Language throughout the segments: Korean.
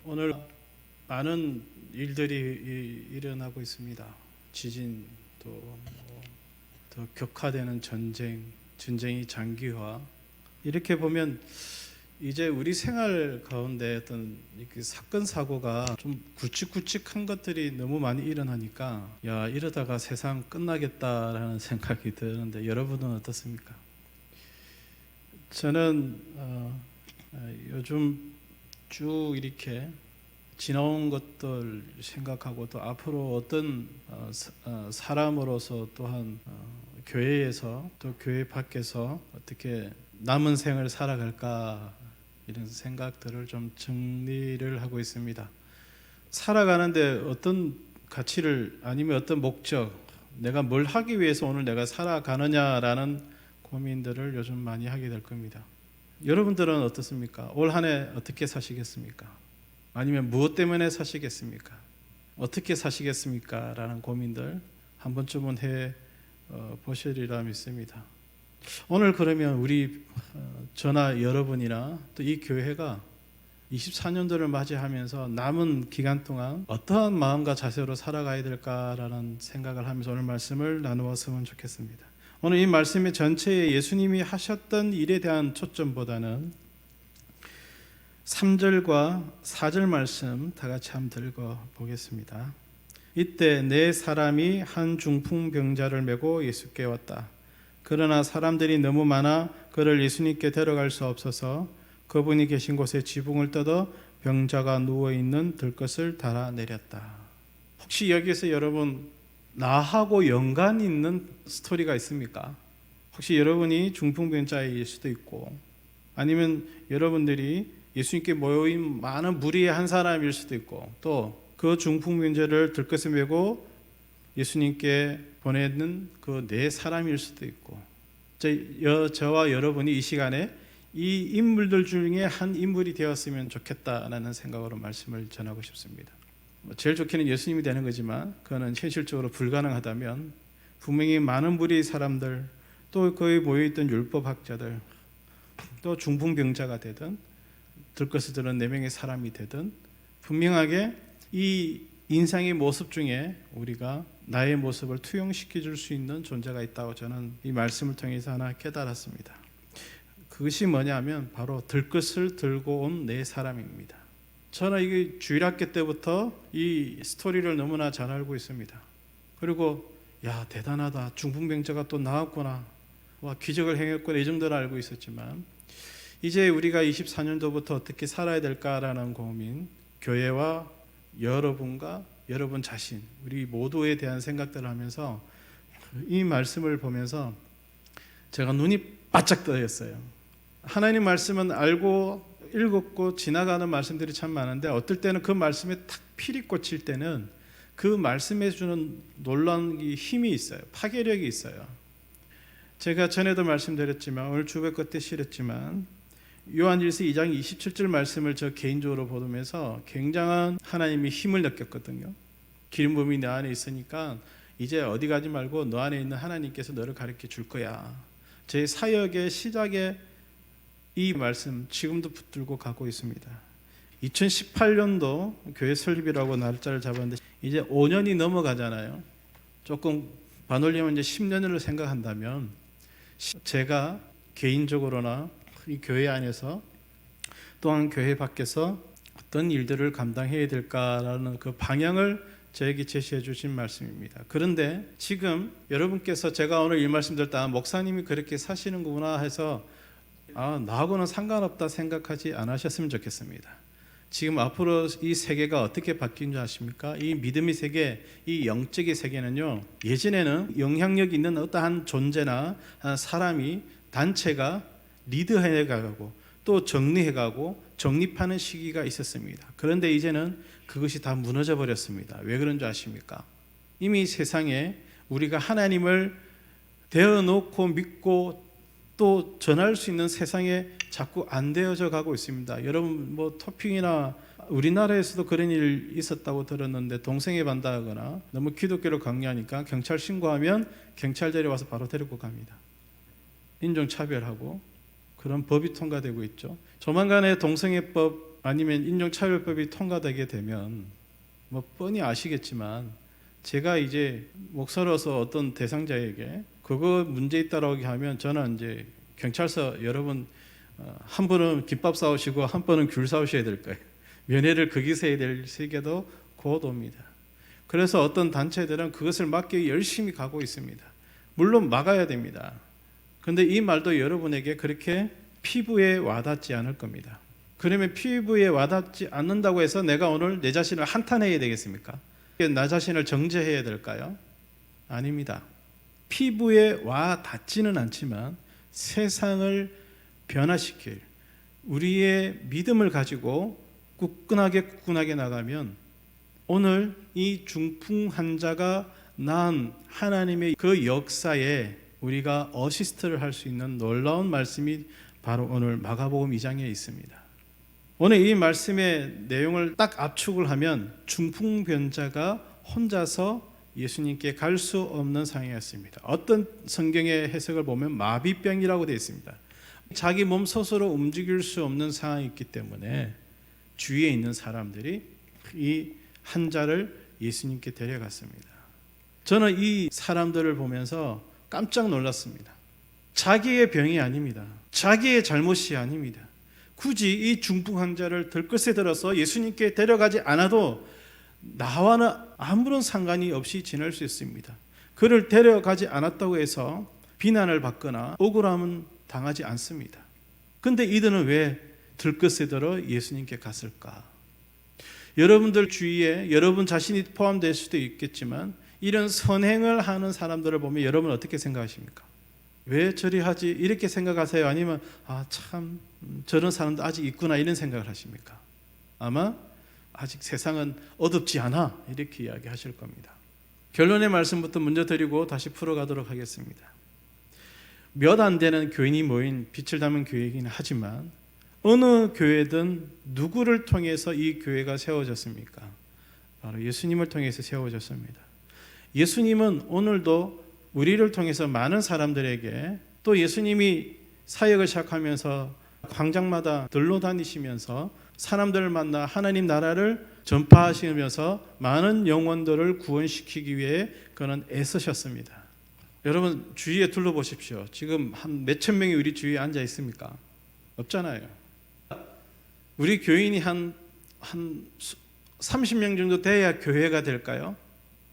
오늘 많은 일들이 일어나고 있습니다. 지진, 더 격화되는 전쟁이 장기화. 이렇게 보면 이제 우리 생활 가운데 어떤 사건 사고가 좀 굵직굵직한 것들이 너무 많이 일어나니까 이러다가 세상 끝나겠다라는 생각이 드는데 여러분은 어떻습니까? 저는 요즘 쭉 이렇게 지나온 것들 생각하고 또 앞으로 어떤 사람으로서 또한 교회에서 또 교회 밖에서 어떻게 남은 생을 살아갈까 이런 생각들을 좀 정리를 하고 있습니다. 살아가는데 어떤 가치를 아니면 어떤 목적, 내가 뭘 하기 위해서 오늘 내가 살아가느냐라는 고민들을 요즘 많이 하게 될 겁니다. 여러분들은 어떻습니까? 올 한 해 어떻게 사시겠습니까? 아니면 무엇 때문에 사시겠습니까? 어떻게 사시겠습니까? 라는 고민들 한 번쯤은 해 보시리라 믿습니다. 오늘 그러면 우리 저나 여러분이나 또 이 교회가 24년도를 맞이하면서 남은 기간 동안 어떠한 마음과 자세로 살아가야 될까라는 생각을 하면서 오늘 말씀을 나누었으면 좋겠습니다. 오늘 이 말씀의 전체에 예수님이 하셨던 일에 대한 초점보다는 3절과 4절 말씀 다 같이 한번 읽어보겠습니다. 이때 네 사람이 한 중풍병자를 메고 예수께 왔다. 그러나 사람들이 너무 많아 그를 예수님께 데려갈 수 없어서 그분이 계신 곳에 지붕을 뜯어 병자가 누워있는 들것을 달아내렸다. 혹시 여기에서 여러분 나하고 연관 있는 스토리가 있습니까? 혹시 여러분이 중풍병자일 수도 있고 아니면 여러분들이 예수님께 모여있는 많은 무리의 한 사람일 수도 있고 또 그 중풍병자를 들것에 메고 예수님께 보내는 그 네 사람일 수도 있고 저와 여러분이 이 시간에 이 인물들 중에 한 인물이 되었으면 좋겠다라는 생각으로 말씀을 전하고 싶습니다. 제일 좋게는 예수님이 되는 거지만 그거는 현실적으로 불가능하다면 분명히 많은 무리의 사람들 또 거기 모여있던 율법학자들 또 중풍병자가 되든 들것을 들은 4명의 사람이 되든 분명하게 이 인상의 모습 중에 우리가 나의 모습을 투영시켜 줄 수 있는 존재가 있다고 저는 이 말씀을 통해서 하나 깨달았습니다. 그것이 뭐냐면 바로 들것을 들고 온 4사람입니다. 저는 이게 주일학교 때부터 이 스토리를 너무나 잘 알고 있습니다. 그리고 대단하다, 중풍병자가 또 나왔구나, 기적을 행했구나, 이 정도를 알고 있었지만 이제 우리가 24년도부터 어떻게 살아야 될까라는 고민, 교회와 여러분과 여러분 자신, 우리 모두에 대한 생각들을 하면서 이 말씀을 보면서 제가 눈이 바짝 떠졌어요. 하나님 말씀은 알고 읽었고 지나가는 말씀들이 참 많은데 어떨 때는 그 말씀에 탁 필이 꽂힐 때는 그 말씀에 주는 놀라운 힘이 있어요. 파괴력이 있어요. 제가 전에도 말씀드렸지만 오늘 주배 끝에 실었지만 요한일서 2장 27절 말씀을 저 개인적으로 보면서 굉장한 하나님의 힘을 느꼈거든요. 기름 부음이 내 안에 있으니까 이제 어디 가지 말고 너 안에 있는 하나님께서 너를 가르쳐 줄 거야. 제 사역의 시작에 이 말씀 지금도 붙들고 가고 있습니다. 2018년도 교회 설립이라고 날짜를 잡았는데 이제 5년이 넘어가잖아요. 조금 반올리면 이제 10년을 생각한다면 제가 개인적으로나 이 교회 안에서 또한 교회 밖에서 어떤 일들을 감당해야 될까라는 그 방향을 저에게 제시해 주신 말씀입니다. 그런데 지금 여러분께서 제가 오늘 이 말씀 듣다 목사님이 그렇게 사시는구나 해서 나하고는 상관없다 생각하지 않으셨으면 좋겠습니다. 지금 앞으로 이 세계가 어떻게 바뀐 줄 아십니까? 이 믿음의 세계, 이 영적의 세계는요, 예전에는 영향력 있는 어떠한 존재나 사람이 단체가 리드해가고 또 정리해가고 정립하는 시기가 있었습니다. 그런데 이제는 그것이 다 무너져 버렸습니다. 왜 그런 줄 아십니까? 이미 세상에 우리가 하나님을 대어놓고 믿고 또 전할 수 있는 세상에 자꾸 안 되어져 가고 있습니다. 여러분 토핑이나 우리나라에서도 그런 일 있었다고 들었는데 동생에 반다하거나 너무 기독교를 강요하니까 경찰 신고하면 경찰들이 와서 바로 데리고 갑니다. 인종차별하고 그런 법이 통과되고 있죠. 조만간에 동성애법 아니면 인종차별법이 통과되게 되면 뭐 뻔히 아시겠지만 제가 이제 목사로서 어떤 대상자에게 그거 문제 있다라고 하면 저는 이제 경찰서 여러분 한 분은 김밥 싸우시고 한 분은 귤 싸우셔야 될 거예요. 면회를 거기서 해야 될 세계도 곧 옵니다. 그래서 어떤 단체들은 그것을 막기 열심히 가고 있습니다. 물론 막아야 됩니다. 그런데 이 말도 여러분에게 그렇게 피부에 와닿지 않을 겁니다. 그러면 피부에 와닿지 않는다고 해서 내가 오늘 내 자신을 한탄해야 되겠습니까? 나 자신을 정죄해야 될까요? 아닙니다. 피부에 와닿지는 않지만 세상을 변화시킬 우리의 믿음을 가지고 굳건하게 나가면 오늘 이 중풍 환자가 난 하나님의 그 역사에 우리가 어시스트를 할 수 있는 놀라운 말씀이 바로 오늘 마가복음 2장에 있습니다. 오늘 이 말씀의 내용을 딱 압축을 하면 중풍병자가 혼자서 예수님께 갈 수 없는 상황이었습니다. 어떤 성경의 해석을 보면 마비병이라고 되어 있습니다. 자기 몸 스스로 움직일 수 없는 상황이 있기 때문에 주위에 있는 사람들이 이 환자를 예수님께 데려갔습니다. 저는 이 사람들을 보면서 깜짝 놀랐습니다. 자기의 병이 아닙니다. 자기의 잘못이 아닙니다. 굳이 이 중풍 환자를 들것에 들어서 예수님께 데려가지 않아도 나와는 아무런 상관이 없이 지낼 수 있습니다. 그를 데려가지 않았다고 해서 비난을 받거나 억울함은 당하지 않습니다. 그런데 이들은 왜 들것에 들어 예수님께 갔을까? 여러분들 주위에 여러분 자신이 포함될 수도 있겠지만 이런 선행을 하는 사람들을 보면 여러분 어떻게 생각하십니까? 왜 저리 하지? 이렇게 생각하세요? 아니면 참 저런 사람도 아직 있구나 이런 생각을 하십니까? 아마 아직 세상은 어둡지 않아 이렇게 이야기하실 겁니다. 결론의 말씀부터 먼저 드리고 다시 풀어가도록 하겠습니다. 몇 안 되는 교인이 모인 빛을 담은 교회이긴 하지만 어느 교회든 누구를 통해서 이 교회가 세워졌습니까? 바로 예수님을 통해서 세워졌습니다. 예수님은 오늘도 우리를 통해서 많은 사람들에게 또 예수님이 사역을 시작하면서 광장마다 들러 다니시면서 사람들을 만나 하나님 나라를 전파하시면서 많은 영혼들을 구원시키기 위해 그는 애쓰셨습니다. 여러분 주위에 둘러보십시오. 지금 한 몇천 명이 우리 주위에 앉아 있습니까? 없잖아요. 우리 교인이 한 30명 정도 돼야 교회가 될까요?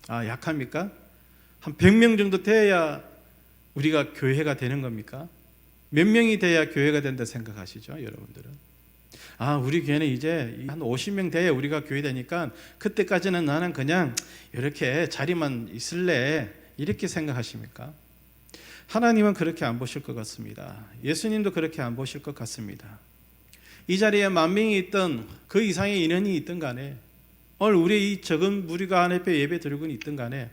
약합니까? 한 100명 정도 돼야 우리가 교회가 되는 겁니까? 몇 명이 돼야 교회가 된다 생각하시죠, 여러분들은? 우리 교회는 이제 한 50명 돼야 우리가 교회 되니까 그때까지는 나는 그냥 이렇게 자리만 있을래 이렇게 생각하십니까? 하나님은 그렇게 안 보실 것 같습니다. 예수님도 그렇게 안 보실 것 같습니다. 이 자리에 10,000명이 있든 그 이상의 인원이 있든 간에 오늘 우리 이 적은 무리가 하나님 앞에 예배 드리고 있든 간에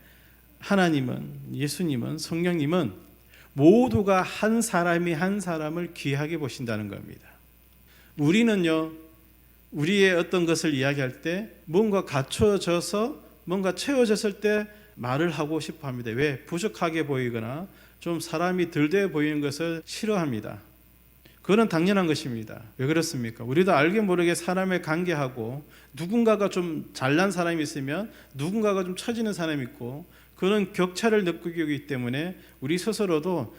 하나님은, 예수님은, 성령님은 모두가 한 사람이 한 사람을 귀하게 보신다는 겁니다. 우리는요, 우리의 어떤 것을 이야기할 때 뭔가 갖춰져서 뭔가 채워졌을 때 말을 하고 싶어 합니다. 왜? 부족하게 보이거나 좀 사람이 덜돼 보이는 것을 싫어합니다. 그건 당연한 것입니다. 왜 그렇습니까? 우리도 알게 모르게 사람에 관계하고 누군가가 좀 잘난 사람이 있으면 누군가가 좀 처지는 사람이 있고 그런 격차를 느끼기 때문에 우리 스스로도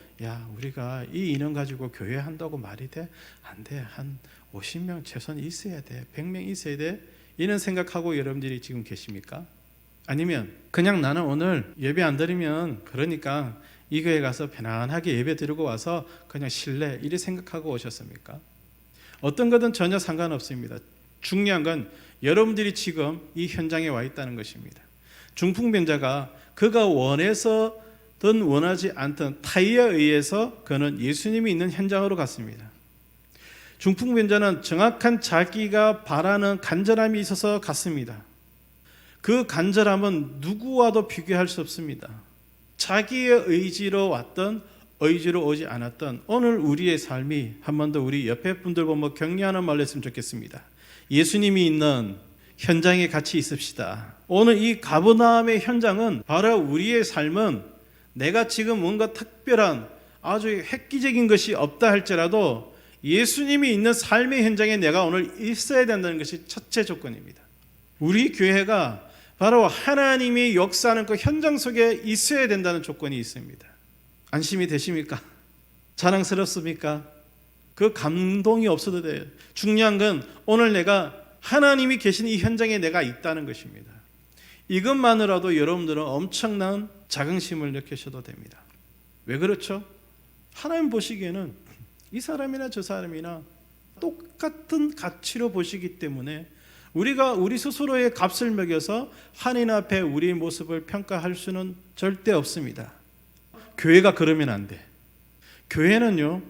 우리가 이 인원 가지고 교회 한다고 말이 돼? 안 돼. 한 50명 최소한 있어야 돼. 100명 있어야 돼. 이런 생각하고 여러분들이 지금 계십니까? 아니면 그냥 나는 오늘 예배 안 드리면 그러니까 이 교회 가서 편안하게 예배 드리고 와서 그냥 쉴래 이렇게 생각하고 오셨습니까? 어떤 것은 전혀 상관없습니다. 중요한 건 여러분들이 지금 이 현장에 와 있다는 것입니다. 중풍병자가 그가 원해서든 원하지 않던 타의에 의해서 그는 예수님이 있는 현장으로 갔습니다. 중풍병자는 정확한 자기가 바라는 간절함이 있어서 갔습니다. 그 간절함은 누구와도 비교할 수 없습니다. 자기의 의지로 왔던 의지로 오지 않았던 오늘 우리의 삶이 한 번 더 우리 옆에 분들 보면 격려하는 말로 했으면 좋겠습니다. 예수님이 있는 현장에 같이 있읍시다. 오늘 이 가버나움의 현장은 바로 우리의 삶은 내가 지금 뭔가 특별한 아주 획기적인 것이 없다 할지라도 예수님이 있는 삶의 현장에 내가 오늘 있어야 된다는 것이 첫째 조건입니다. 우리 교회가 바로 하나님이 역사하는 그 현장 속에 있어야 된다는 조건이 있습니다. 안심이 되십니까? 자랑스럽습니까? 그 감동이 없어도 돼요. 중요한 건 오늘 내가 하나님이 계신 이 현장에 내가 있다는 것입니다. 이것만으로도 여러분들은 엄청난 자긍심을 느끼셔도 됩니다. 왜 그렇죠? 하나님 보시기에는 이 사람이나 저 사람이나 똑같은 가치로 보시기 때문에 우리가 우리 스스로의 값을 매겨서 하나님 앞에 우리의 모습을 평가할 수는 절대 없습니다. 교회가 그러면 안 돼. 교회는요,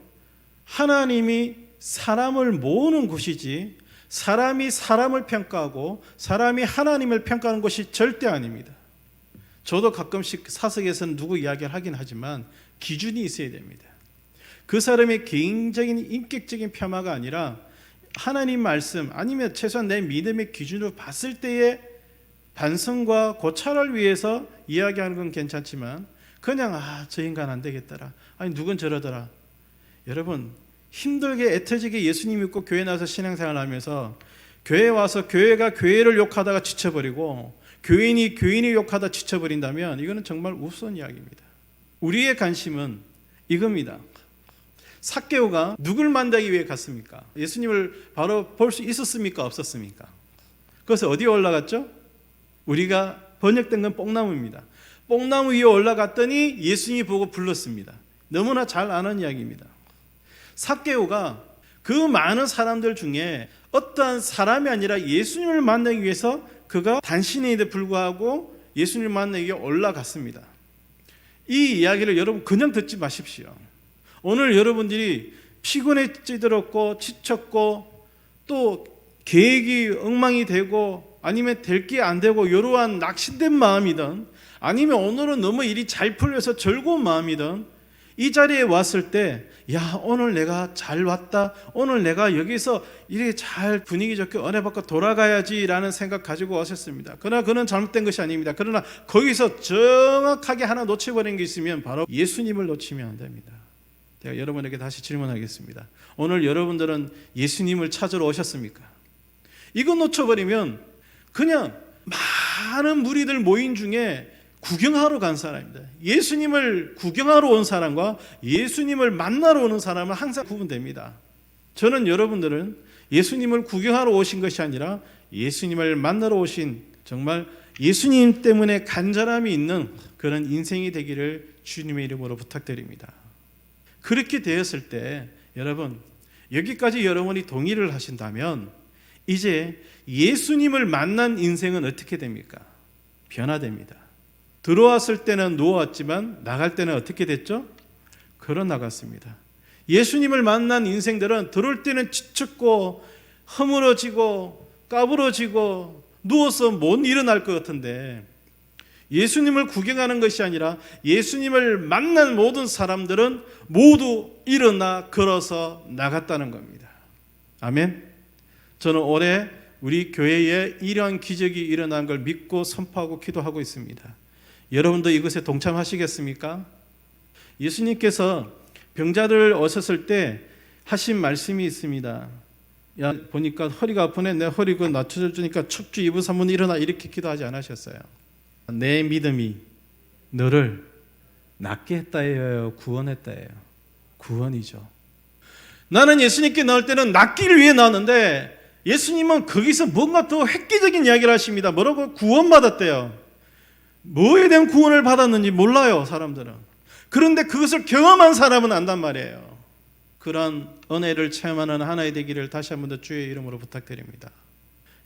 하나님이 사람을 모으는 곳이지 사람이 사람을 평가하고 사람이 하나님을 평가하는 것이 절대 아닙니다. 저도 가끔씩 사석에서는 누구 이야기를 하긴 하지만 기준이 있어야 됩니다. 그 사람의 개인적인 인격적인 폄하가 아니라 하나님 말씀 아니면 최소한 내 믿음의 기준으로 봤을 때의 반성과 고찰을 위해서 이야기하는 건 괜찮지만 그냥 저 인간 안 되겠더라, 아니 누군 저러더라. 여러분, 힘들게 애터지게 예수님 믿고 교회 나와서 신앙생활 하면서 교회에 와서 교회가 교회를 욕하다가 지쳐버리고 교인이 교인을 욕하다 지쳐버린다면 이거는 정말 우스운 이야기입니다. 우리의 관심은 이겁니다. 삭개오가 누굴 만나기 위해 갔습니까? 예수님을 바로 볼 수 있었습니까? 없었습니까? 그래서 어디에 올라갔죠? 우리가 번역된 건 뽕나무입니다. 뽕나무 위에 올라갔더니 예수님이 보고 불렀습니다. 너무나 잘 아는 이야기입니다. 삭개오가 그 많은 사람들 중에 어떠한 사람이 아니라 예수님을 만나기 위해서 그가 단신인에도 불구하고 예수님을 만나기 위해 올라갔습니다. 이 이야기를 여러분 그냥 듣지 마십시오. 오늘 여러분들이 피곤에 찌들었고 지쳤고 또 계획이 엉망이 되고 아니면 될 게 안 되고 이러한 낙심된 마음이든 아니면 오늘은 너무 일이 잘 풀려서 즐거운 마음이든 이 자리에 왔을 때 오늘 내가 잘 왔다, 오늘 내가 여기서 이렇게 잘 분위기 좋게 은혜 받고 돌아가야지 라는 생각 가지고 오셨습니다. 그러나 그는 잘못된 것이 아닙니다. 그러나 거기서 정확하게 하나 놓쳐버린 게 있으면 바로 예수님을 놓치면 안 됩니다. 제가 여러분에게 다시 질문하겠습니다. 오늘 여러분들은 예수님을 찾으러 오셨습니까? 이거 놓쳐버리면 그냥 많은 무리들 모인 중에 구경하러 간 사람입니다. 예수님을 구경하러 온 사람과 예수님을 만나러 오는 사람은 항상 구분됩니다. 저는 여러분들은 예수님을 구경하러 오신 것이 아니라 예수님을 만나러 오신 정말 예수님 때문에 간절함이 있는 그런 인생이 되기를 주님의 이름으로 부탁드립니다. 그렇게 되었을 때 여러분, 여기까지 여러분이 동의를 하신다면 이제 예수님을 만난 인생은 어떻게 됩니까? 변화됩니다. 들어왔을 때는 누워왔지만 나갈 때는 어떻게 됐죠? 걸어 나갔습니다. 예수님을 만난 인생들은 들어올 때는 지쳤고 허물어지고 까부러지고 누워서 못 일어날 것 같은데 예수님을 구경하는 것이 아니라 예수님을 만난 모든 사람들은 모두 일어나 걸어서 나갔다는 겁니다. 아멘. 저는 올해 우리 교회에 이러한 기적이 일어난 걸 믿고 선포하고 기도하고 있습니다. 여러분도 이것에 동참하시겠습니까? 예수님께서 병자들 오셨을 때 하신 말씀이 있습니다. 보니까 허리가 아프네, 내 허리 그 낮춰져 주니까 척주 2분 3분 일어나, 이렇게 기도하지 않으셨어요. 내 믿음이 너를 낫게 했다예요, 구원했다예요? 구원이죠. 나는 예수님께 나올 때는 낫기를 위해 나왔는데 예수님은 거기서 뭔가 더 획기적인 이야기를 하십니다. 뭐라고? 구원받았대요. 뭐에 대한 구원을 받았는지 몰라요, 사람들은. 그런데 그것을 경험한 사람은 안단 말이에요. 그런 은혜를 체험하는 하나의 되기를 다시 한 번 더 주의 이름으로 부탁드립니다.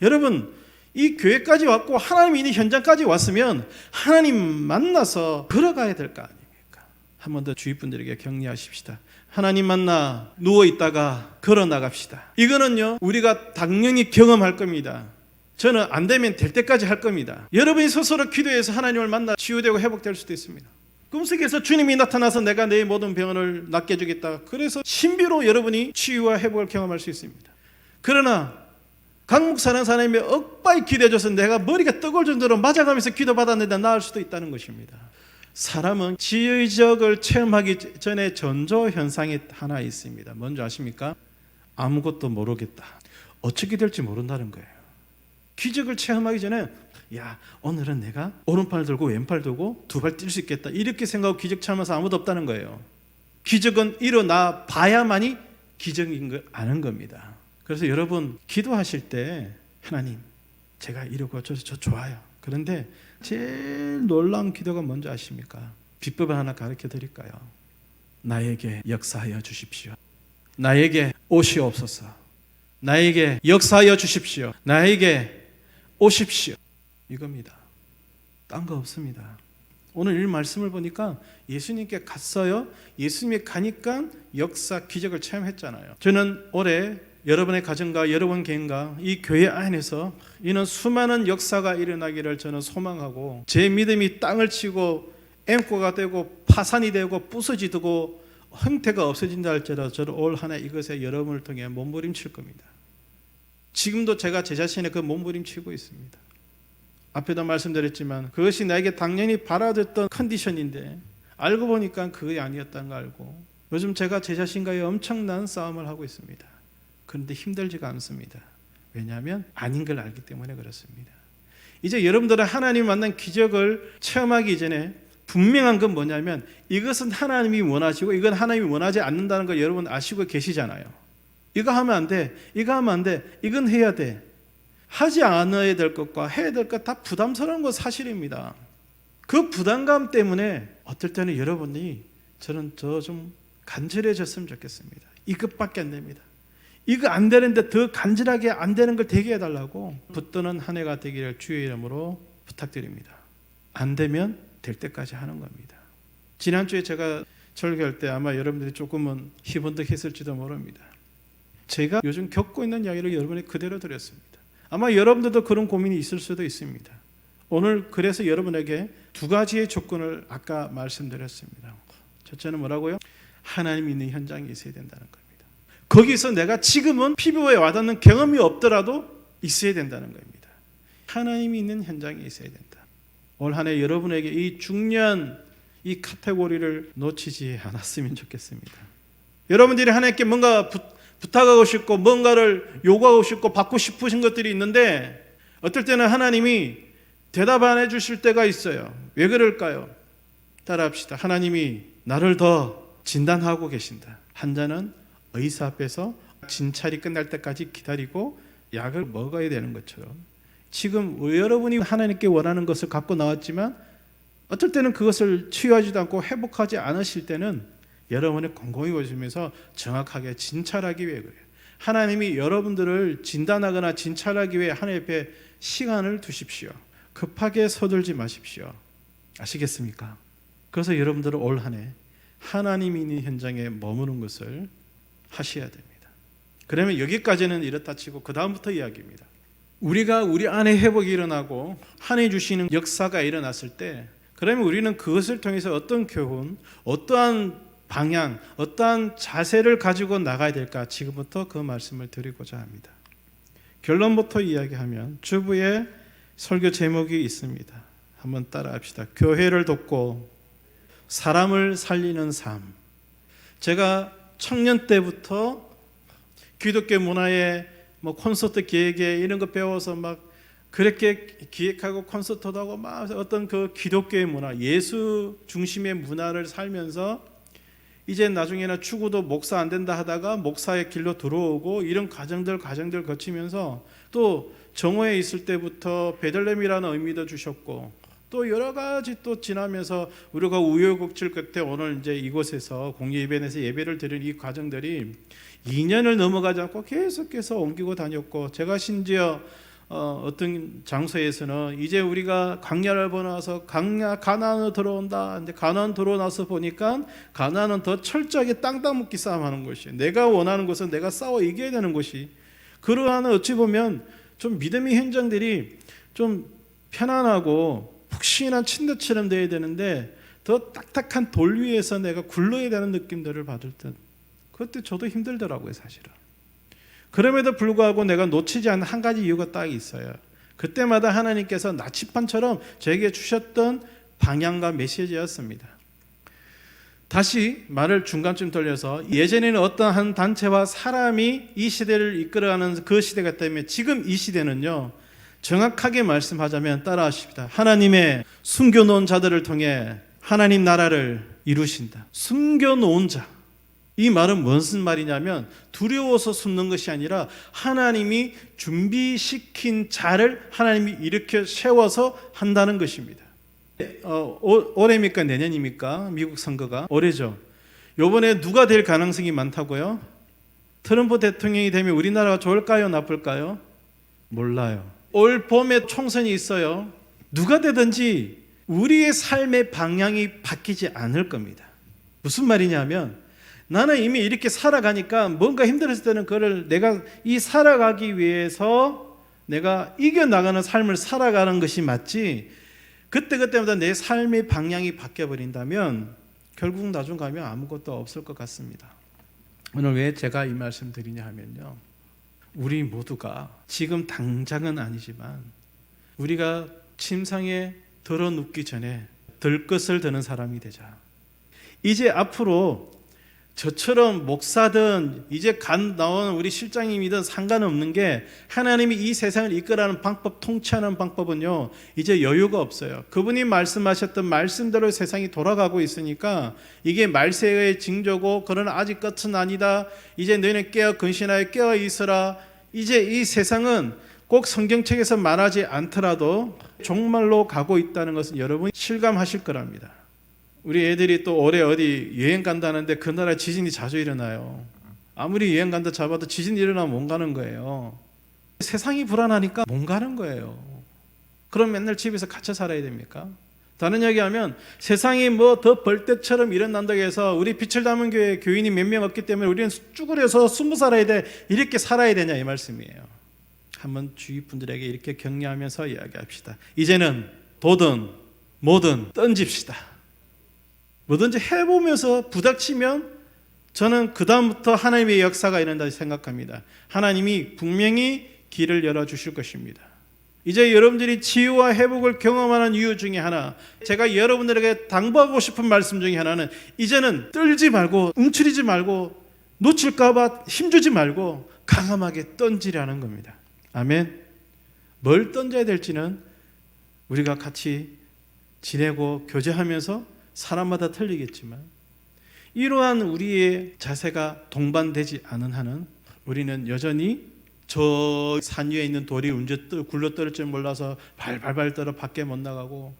여러분, 이 교회까지 왔고 하나님이 있는 현장까지 왔으면 하나님 만나서 걸어가야 될 거 아닙니까? 한 번 더 주위 분들에게 격려하십시다. 하나님 만나 누워있다가 걸어 나갑시다. 이거는요, 우리가 당연히 경험할 겁니다. 저는 안 되면 될 때까지 할 겁니다. 여러분이 스스로 기도해서 하나님을 만나 치유되고 회복될 수도 있습니다. 꿈속에서 주님이 나타나서 내가 내 모든 병을 낫게 해주겠다, 그래서 신비로 여러분이 치유와 회복을 경험할 수 있습니다. 그러나 강목사는 사람이 억바이 기대줘서 내가 머리가 뜨거울 정도로 맞아가면서 기도받았는데 나을 수도 있다는 것입니다. 사람은 지의적을 체험하기 전에 전조 현상이 하나 있습니다. 뭔지 아십니까? 아무것도 모르겠다. 어떻게 될지 모른다는 거예요. 기적을 체험하기 전에 야, 오늘은 내가 오른팔 들고 왼팔 들고 두 발 뛸 수 있겠다, 이렇게 생각하고 기적 체험해서 아무도 없다는 거예요. 기적은 일어나 봐야만이 기적인 걸 아는 겁니다. 그래서 여러분 기도하실 때 하나님, 제가 이러고 저 좋아요. 그런데 제일 놀라운 기도가 뭔지 아십니까? 비법을 하나 가르쳐 드릴까요? 나에게 역사하여 주십시오. 나에게 오시옵소서. 나에게 역사하여 주십시오. 나에게 오십시오. 이겁니다. 딴 거 없습니다. 오늘 이 말씀을 보니까 예수님께 갔어요. 예수님이 가니까 역사, 기적을 체험했잖아요. 저는 올해 여러분의 가정과 여러분 개인과 이 교회 안에서 이런 수많은 역사가 일어나기를 저는 소망하고, 제 믿음이 땅을 치고 앵꼬가 되고 파산이 되고 부서지고 형태가 없어진다 할지라도 저는 올 한 해 이것에 여러분을 통해 몸부림칠 겁니다. 지금도 제가 제 자신의 그 몸부림치고 있습니다. 앞에도 말씀드렸지만 그것이 나에게 당연히 바라던 컨디션인데 알고 보니까 그게 아니었다는 걸 알고, 요즘 제가 제 자신과의 엄청난 싸움을 하고 있습니다. 그런데 힘들지가 않습니다. 왜냐하면 아닌 걸 알기 때문에 그렇습니다. 이제 여러분들은 하나님 만난 기적을 체험하기 전에 분명한 건 뭐냐면 이것은 하나님이 원하시고 이건 하나님이 원하지 않는다는 걸 여러분 아시고 계시잖아요. 이거 하면 안 돼, 이거 하면 안 돼, 이건 해야 돼. 하지 않아야 될 것과 해야 될 것 다 부담스러운 건 사실입니다. 그 부담감 때문에 어떨 때는 여러분이 저는 좀 간절해졌으면 좋겠습니다. 이것밖에 안 됩니다. 이거 안 되는데 더 간절하게 안 되는 걸 되게 해달라고 붙드는 한 해가 되기를 주의 이름으로 부탁드립니다. 안 되면 될 때까지 하는 겁니다. 지난주에 제가 설교할 때 아마 여러분들이 조금은 희번득했을지도 모릅니다. 제가 요즘 겪고 있는 이야기를 여러분이 그대로 드렸습니다. 아마 여러분들도 그런 고민이 있을 수도 있습니다. 오늘 그래서 여러분에게 두 가지의 조건을 아까 말씀드렸습니다. 첫째는 뭐라고요? 하나님이 있는 현장에 있어야 된다는 겁니다. 거기서 내가 지금은 피부에 와닿는 경험이 없더라도 있어야 된다는 겁니다. 하나님이 있는 현장에 있어야 된다. 올 한 해 여러분에게 이 중요한 이 카테고리를 놓치지 않았으면 좋겠습니다. 여러분들이 하나님께 뭔가 부탁하고 싶고 뭔가를 요구하고 싶고 받고 싶으신 것들이 있는데 어떨 때는 하나님이 대답 안 해주실 때가 있어요. 왜 그럴까요? 따라합시다. 하나님이 나를 더 진단하고 계신다. 환자는 의사 앞에서 진찰이 끝날 때까지 기다리고 약을 먹어야 되는 것처럼 지금 여러분이 하나님께 원하는 것을 갖고 나왔지만 어떨 때는 그것을 치유하지도 않고 회복하지 않으실 때는 여러분이 곰곰이 보시면서 정확하게 진찰하기 위해 그래요. 하나님이 여러분들을 진단하거나 진찰하기 위해 하나님 앞에 시간을 두십시오. 급하게 서둘지 마십시오. 아시겠습니까? 그래서 여러분들은 올 한 해 하나님이 있는 현장에 머무는 것을 하셔야 됩니다. 그러면 여기까지는 이렇다 치고 그 다음부터 이야기입니다. 우리가 우리 안에 회복이 일어나고 하나님 주시는 역사가 일어났을 때 그러면 우리는 그것을 통해서 어떤 교훈, 어떠한 방향, 어떠한 자세를 가지고 나가야 될까? 지금부터 그 말씀을 드리고자 합니다. 결론부터 이야기하면 주부의 설교 제목이 있습니다. 한번 따라합시다. 교회를 돕고 사람을 살리는 삶. 제가 청년 때부터 기독교 문화에 콘서트 기획에 이런 거 배워서 막 그렇게 기획하고 콘서트도 하고 막 어떤 그 기독교의 문화, 예수 중심의 문화를 살면서 이제 나중에는 추구도 목사 안 된다 하다가 목사의 길로 들어오고 이런 과정들 거치면서 또 정오에 있을 때부터 베들레헴이라는 의미도 주셨고 또 여러 가지 또 지나면서 우리가 우여곡절 끝에 오늘 이제 이곳에서 공예 예배에서 예배를 드린 이 과정들이 2년을 넘어가지 않고 계속해서 옮기고 다녔고 제가 심지어 어떤 장소에서는 이제 우리가 광야를 보나서 가나안으로 들어온다. 근데 가나안 들어나서 보니까 가나안은 더 철저하게 땅 따먹기 싸움하는 것이 내가 원하는 것은 내가 싸워 이겨야 되는 것이 그러한 어찌 보면 좀 믿음의 현장들이 좀 편안하고 푹신한 침대처럼 돼야 되는데 더 딱딱한 돌 위에서 내가 굴러야 되는 느낌들을 받을 때 그때 저도 힘들더라고요 사실은. 그럼에도 불구하고 내가 놓치지 않는 한 가지 이유가 딱 있어요. 그때마다 하나님께서 나치판처럼 저에게 주셨던 방향과 메시지였습니다. 다시 말을 중간쯤 돌려서 예전에는 어떤 한 단체와 사람이 이 시대를 이끌어가는 그 시대가 때문에 지금 이 시대는요, 정확하게 말씀하자면 따라하십니다. 하나님의 숨겨놓은 자들을 통해 하나님 나라를 이루신다. 숨겨놓은 자. 이 말은 무슨 말이냐면 두려워서 숨는 것이 아니라 하나님이 준비시킨 자를 하나님이 일으켜 세워서 한다는 것입니다. 올해입니까 내년입니까? 미국 선거가 올해죠. 이번에 누가 될 가능성이 많다고요? 트럼프 대통령이 되면 우리나라가 좋을까요? 나쁠까요? 몰라요. 올 봄에 총선이 있어요. 누가 되든지 우리의 삶의 방향이 바뀌지 않을 겁니다. 무슨 말이냐면 나는 이미 이렇게 살아가니까 뭔가 힘들었을 때는 그걸 내가 이 살아가기 위해서 내가 이겨나가는 삶을 살아가는 것이 맞지, 그때그때마다 내 삶의 방향이 바뀌어버린다면 결국 나중 가면 아무것도 없을 것 같습니다. 오늘 왜 제가 이 말씀 드리냐 하면요, 우리 모두가 지금 당장은 아니지만 우리가 침상에 들어 눕기 전에 들 것을 드는 사람이 되자. 이제 앞으로 저처럼 목사든 이제 간 나오는 우리 실장님이든 상관없는 게 하나님이 이 세상을 이끌어가는 방법, 통치하는 방법은요 이제 여유가 없어요. 그분이 말씀하셨던 말씀대로 세상이 돌아가고 있으니까 이게 말세의 징조고, 그러나 아직 끝은 아니다. 이제 너희는 깨어 근신하여 깨어 있으라. 이제 이 세상은 꼭 성경책에서 말하지 않더라도 종말로 가고 있다는 것은 여러분이 실감하실 거랍니다. 우리 애들이 또 올해 어디 여행 간다는데 그 나라에 지진이 자주 일어나요. 아무리 여행 간다 잡아도 지진 일어나면 못 가는 거예요. 세상이 불안하니까 못 가는 거예요. 그럼 맨날 집에서 갇혀 살아야 됩니까? 다른 이야기하면 세상이 뭐 더 벌떼처럼 일어난다고 해서 우리 빛을 담은 교회 교인이 몇 명 없기 때문에 우리는 쭈그려서 숨어 살아야 돼, 이렇게 살아야 되냐 이 말씀이에요. 한번 주위 분들에게 이렇게 격려하면서 이야기합시다. 이제는 도든 뭐든 던집시다. 뭐든지 해보면서 부닥치면 저는 그 다음부터 하나님의 역사가 일어난다고 생각합니다. 하나님이 분명히 길을 열어주실 것입니다. 이제 여러분들이 치유와 회복을 경험하는 이유 중에 하나, 제가 여러분들에게 당부하고 싶은 말씀 중에 하나는 이제는 떨지 말고 움츠리지 말고 놓칠까 봐 힘주지 말고 강함하게 던지라는 겁니다. 아멘. 뭘 던져야 될지는 우리가 같이 지내고 교제하면서 사람마다 틀리겠지만 이러한 우리의 자세가 동반되지 않은 한은 우리는 여전히 저 산 위에 있는 돌이 언제 굴러 떨어질 줄 몰라서 발발발 떨어 밖에 못 나가고,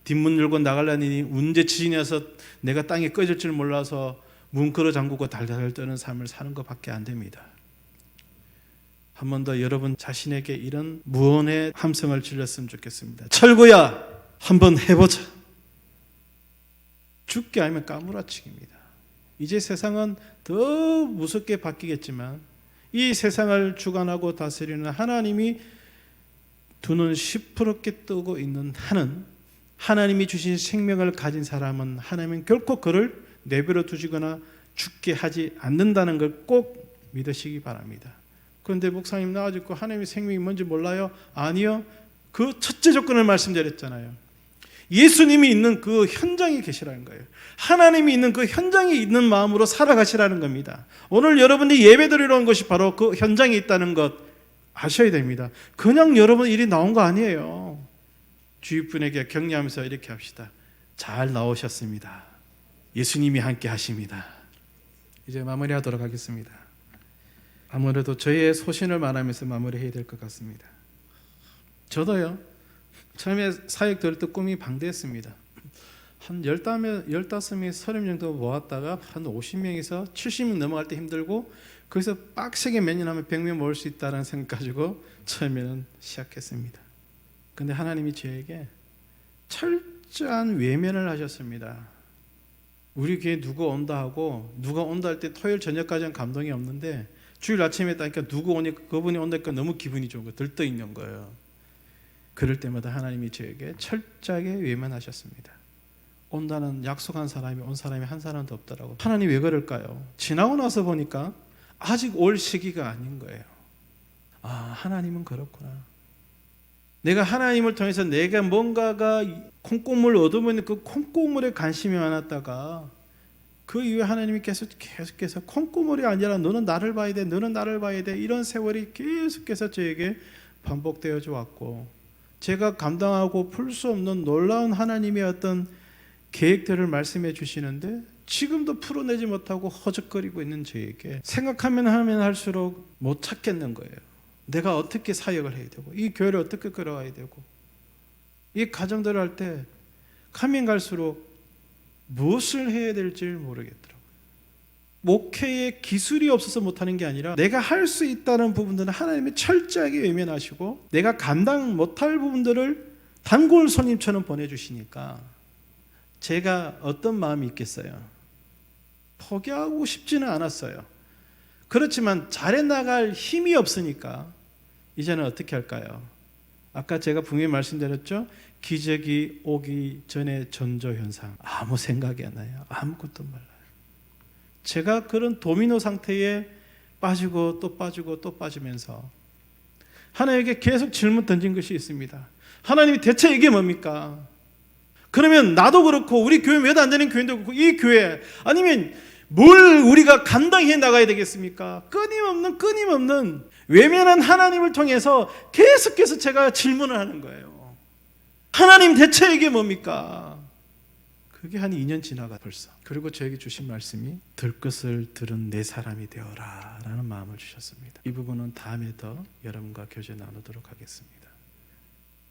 뒷문 열고 나가려니 언제 지진이 와서 내가 땅에 꺼질 줄 몰라서 뭉클어 잠그고 달달 떠는 삶을 사는 것밖에 안 됩니다. 한 번 더 여러분 자신에게 이런 무언의 함성을 질렀으면 좋겠습니다. 철구야, 한번 해보자. 죽게 하면 까무라치기입니다. 이제 세상은 더 무섭게 바뀌겠지만 이 세상을 주관하고 다스리는 하나님이 두 눈 시퍼렇게 뜨고 있는 한은, 하나님이 주신 생명을 가진 사람은 하나님은 결코 그를 내버려 두시거나 죽게 하지 않는다는 걸 꼭 믿으시기 바랍니다. 그런데 목사님, 나 아직 하나님의 생명이 뭔지 몰라요? 아니요. 그 첫째 조건을 말씀드렸잖아요. 예수님이 있는 그 현장에 계시라는 거예요. 하나님이 있는 그 현장에 있는 마음으로 살아가시라는 겁니다. 오늘 여러분이 예배드리러 온 것이 바로 그 현장에 있다는 것 아셔야 됩니다. 그냥 여러분 일이 나온 거 아니에요. 주위 분에게 격려하면서 이렇게 합시다. 잘 나오셨습니다. 예수님이 함께 하십니다. 이제 마무리하도록 하겠습니다. 아무래도 저의 소신을 말하면서 마무리해야 될 것 같습니다. 저도요, 처음에 사역 들을 때 꿈이 방대했습니다. 한 15명, 30명 정도 모았다가 한 50명에서 70명 넘어갈 때 힘들고, 거기서 빡세게 몇 년 하면 100명 모을 수 있다는 생각 가지고 처음에는 시작했습니다. 근데 하나님이 저에게 철저한 외면을 하셨습니다. 우리 교회 누구 온다 하고, 누가 온다 할 때 토요일 저녁까지는 감동이 없는데 주일 아침에 따니까 누구 오니까 그분이 온다니까 너무 기분이 좋은 거예요. 들떠 있는 거예요. 그럴 때마다 하나님이 저에게 철저하게 외면하셨습니다. 온다는 약속한 사람이 온 사람이 한 사람도 없더라고. 하나님 왜 그럴까요? 지나고 나서 보니까 아직 올 시기가 아닌 거예요. 아, 하나님은 그렇구나. 내가 하나님을 통해서 내가 뭔가가 콩고물 얻으면 그 콩고물에 관심이 많았다가 그 이후에 하나님이 계속해서 콩고물이 아니라 너는 나를 봐야 돼, 너는 나를 봐야 돼, 이런 세월이 계속해서 저에게 반복되어져 왔고, 제가 감당하고 풀 수 없는 놀라운 하나님의 어떤 계획들을 말씀해 주시는데 지금도 풀어내지 못하고 허적거리고 있는 저에게 생각하면 하면 할수록 못 찾겠는 거예요. 내가 어떻게 사역을 해야 되고, 이 교회를 어떻게 끌어가야 되고, 이 가정들을 할 때 가면 갈수록 무엇을 해야 될지 모르겠더라고요. 목회의 기술이 없어서 못하는 게 아니라 내가 할 수 있다는 부분들은 하나님이 철저하게 외면하시고, 내가 감당 못할 부분들을 단골 손님처럼 보내주시니까 제가 어떤 마음이 있겠어요? 포기하고 싶지는 않았어요. 그렇지만 잘해 나갈 힘이 없으니까 이제는 어떻게 할까요? 아까 제가 분명히 말씀드렸죠? 기적이 오기 전에 전조현상. 아무 생각이 안 나요. 아무것도 몰라요. 제가 그런 도미노 상태에 빠지고 또 빠지고 또 빠지면서 하나님께 계속 질문 던진 것이 있습니다. 하나님이 대체 이게 뭡니까? 그러면 나도 그렇고 우리 교회 몇 안 되는 교회도 그렇고 이 교회 아니면 뭘 우리가 감당해 나가야 되겠습니까? 끊임없는 외면한 하나님을 통해서 계속해서 제가 질문을 하는 거예요. 하나님 대체 이게 뭡니까? 그게 한 2년 지나가 벌써. 그리고 저에게 주신 말씀이 들것을 들은 내 사람이 되어라 라는 마음을 주셨습니다. 이 부분은 다음에 더 여러분과 교제 나누도록 하겠습니다.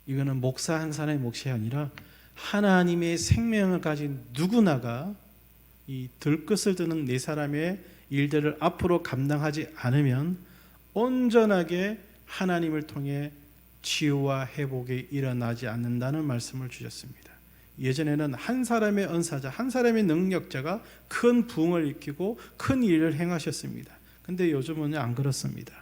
이거는 목사 한 사람의 몫이 아니라 하나님의 생명을 가진 누구나가 이 들것을 드는 네 사람의 일들을 앞으로 감당하지 않으면 온전하게 하나님을 통해 치유와 회복이 일어나지 않는다는 말씀을 주셨습니다. 예전에는 한 사람의 은사자, 한 사람의 능력자가 큰 부흥을 일으키고 큰 일을 행하셨습니다. 근데 요즘은 안 그렇습니다.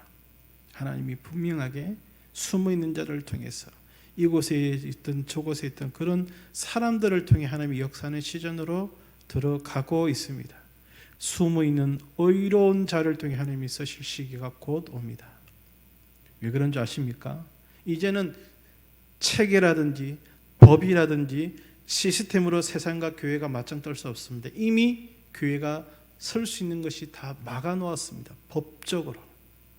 하나님이 분명하게 숨어있는 자를 통해서 이곳에 있던 저곳에 있던 그런 사람들을 통해 하나님의 역사는 시즌으로 들어가고 있습니다. 숨어있는 의로운 자를 통해 하나님이 쓰실 시기가 곧 옵니다. 왜 그런지 아십니까? 이제는 체계라든지 법이라든지 시스템으로 세상과 교회가 맞짱 뜰 수 없습니다. 이미 교회가 설 수 있는 것이 다 막아놓았습니다. 법적으로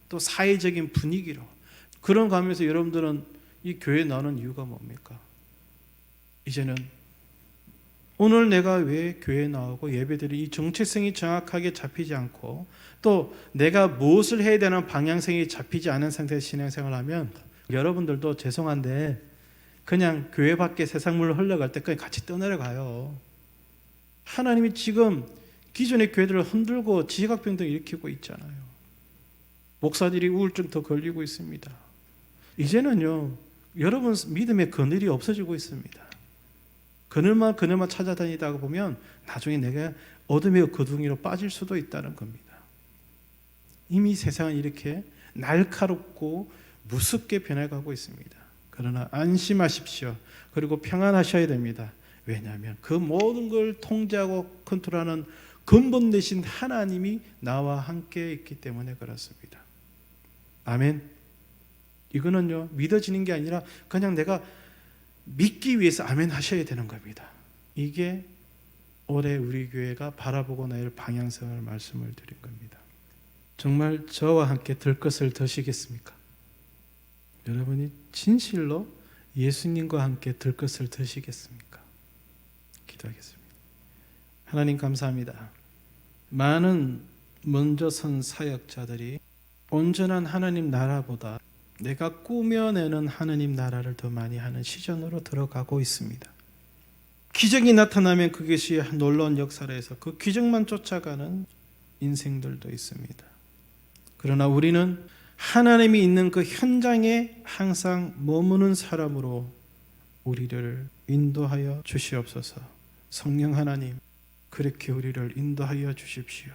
또 사회적인 분위기로. 그런 가면서 여러분들은 이 교회에 나오는 이유가 뭡니까? 이제는 오늘 내가 왜 교회에 나오고 예배드리 이 정체성이 정확하게 잡히지 않고 또 내가 무엇을 해야 되는 방향성이 잡히지 않은 상태에서 신앙생활을 하면 여러분들도 죄송한데 그냥 교회 밖에 세상물로 흘러갈 때까지 같이 떠내려가요. 하나님이 지금 기존의 교회들을 흔들고 지각병도 일으키고 있잖아요. 목사들이 우울증도 걸리고 있습니다. 이제는요, 여러분 믿음의 그늘이 없어지고 있습니다. 그늘만 찾아다니다가 보면 나중에 내가 어둠의 거둥이로 빠질 수도 있다는 겁니다. 이미 세상은 이렇게 날카롭고 무섭게 변해가고 있습니다. 그러나 안심하십시오. 그리고 평안하셔야 됩니다. 왜냐하면 그 모든 걸 통제하고 컨트롤하는 근본 되신 하나님이 나와 함께 있기 때문에 그렇습니다. 아멘. 이거는요, 믿어지는 게 아니라 그냥 내가 믿기 위해서 아멘 하셔야 되는 겁니다. 이게 올해 우리 교회가 바라보고 나의 방향성을 말씀을 드린 겁니다. 정말 저와 함께 들 것을 드시겠습니까? 여러분이 진실로 예수님과 함께 들 것을 드시겠습니까? 기도하겠습니다. 하나님 감사합니다. 많은 먼저 선 사역자들이 온전한 하나님 나라보다 내가 꾸며내는 하나님 나라를 더 많이 하는 시즌으로 들어가고 있습니다. 기적이 나타나면 그것이 놀라운 역사를 해서 그 기적만 쫓아가는 인생들도 있습니다. 그러나 우리는 하나님이 있는 그 현장에 항상 머무는 사람으로 우리를 인도하여 주시옵소서. 성령 하나님, 그렇게 우리를 인도하여 주십시오.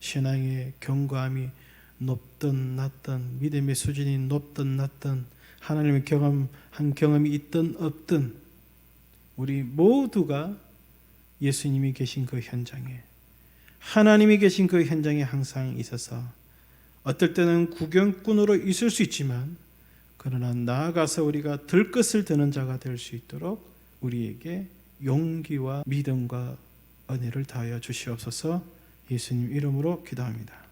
신앙의 견고함이 높든 낮든, 믿음의 수준이 높든 낮든, 하나님의 경험한 경험이 있든 없든 우리 모두가 예수님이 계신 그 현장에, 하나님이 계신 그 현장에 항상 있어서 어떨 때는 구경꾼으로 있을 수 있지만 그러나 나아가서 우리가 들것을 드는 자가 될 수 있도록 우리에게 용기와 믿음과 은혜를 더하여 주시옵소서. 예수님 이름으로 기도합니다.